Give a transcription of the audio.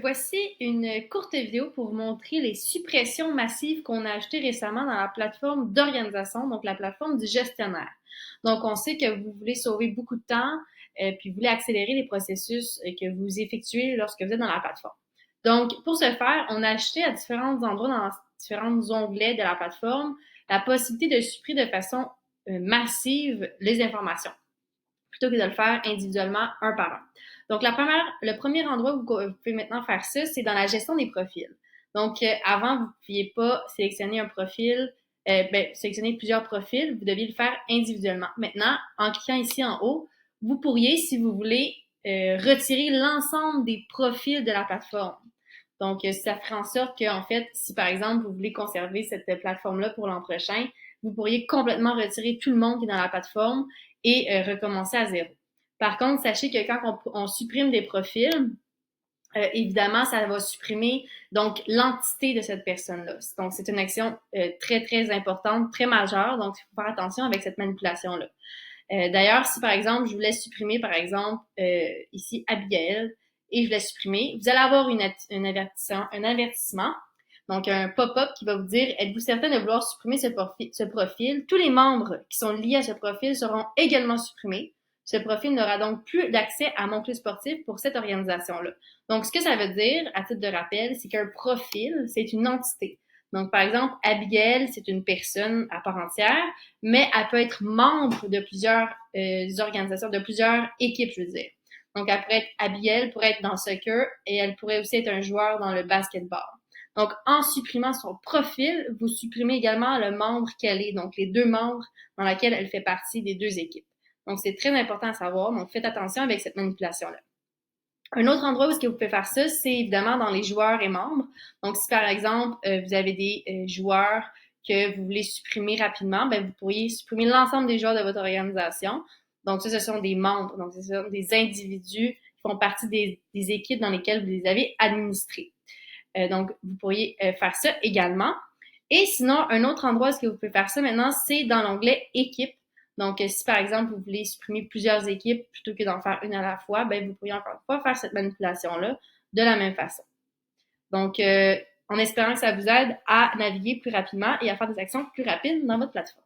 Voici une courte vidéo pour vous montrer les suppressions massives qu'on a achetées récemment dans la plateforme d'organisation, donc la plateforme du gestionnaire. Donc, on sait que vous voulez sauver beaucoup de temps, puis vous voulez accélérer les processus que vous effectuez lorsque vous êtes dans la plateforme. Donc, pour ce faire, on a acheté à différents endroits dans différents onglets de la plateforme la possibilité de supprimer de façon massive les informations, plutôt que de le faire individuellement un par un. Donc, le premier endroit où vous pouvez maintenant faire ça, c'est dans la gestion des profils. Donc, avant, vous ne pouviez pas sélectionner un profil, sélectionner plusieurs profils, vous deviez le faire individuellement. Maintenant, en cliquant ici en haut, vous pourriez, si vous voulez, retirer l'ensemble des profils de la plateforme. Donc, ça ferait en sorte que, en fait, si par exemple, vous voulez conserver cette plateforme-là pour l'an prochain, vous pourriez complètement retirer tout le monde qui est dans la plateforme et recommencer à zéro. Par contre, sachez que quand on supprime des profils, évidemment, ça va supprimer donc l'entité de cette personne-là. Donc, c'est une action très, très importante, très majeure. Donc, il faut faire attention avec cette manipulation-là. D'ailleurs, si par exemple, je voulais supprimer, par exemple, ici, Abigail, et je voulais supprimer, vous allez avoir un avertissement, donc un pop-up qui va vous dire, êtes-vous certain de vouloir supprimer ce profil? Tous les membres qui sont liés à ce profil seront également supprimés. Ce profil n'aura donc plus d'accès à mon club sportif pour cette organisation-là. Donc, ce que ça veut dire, à titre de rappel, c'est qu'un profil, c'est une entité. Donc, par exemple, Abigail, c'est une personne à part entière, mais elle peut être membre de plusieurs organisations, de plusieurs équipes, je veux dire. Donc, Abigail pourrait être dans le soccer et elle pourrait aussi être un joueur dans le basketball. Donc, en supprimant son profil, vous supprimez également le membre qu'elle est, donc les deux membres dans lesquels elle fait partie des deux équipes. Donc, c'est très important à savoir. Donc, faites attention avec cette manipulation-là. Un autre endroit où est-ce que vous pouvez faire ça, c'est évidemment dans les joueurs et membres. Donc, si par exemple, vous avez des joueurs que vous voulez supprimer rapidement, ben, vous pourriez supprimer l'ensemble des joueurs de votre organisation. Donc, ça, ce sont des membres. Donc, ce sont des individus qui font partie des équipes dans lesquelles vous les avez administrés. Donc, vous pourriez faire ça également. Et sinon, un autre endroit où est-ce que vous pouvez faire ça maintenant, c'est dans l'onglet Équipe. Donc, si par exemple, vous voulez supprimer plusieurs équipes plutôt que d'en faire une à la fois, ben, vous pourriez encore une fois faire cette manipulation-là de la même façon. Donc, en espérant que ça vous aide à naviguer plus rapidement et à faire des actions plus rapides dans votre plateforme.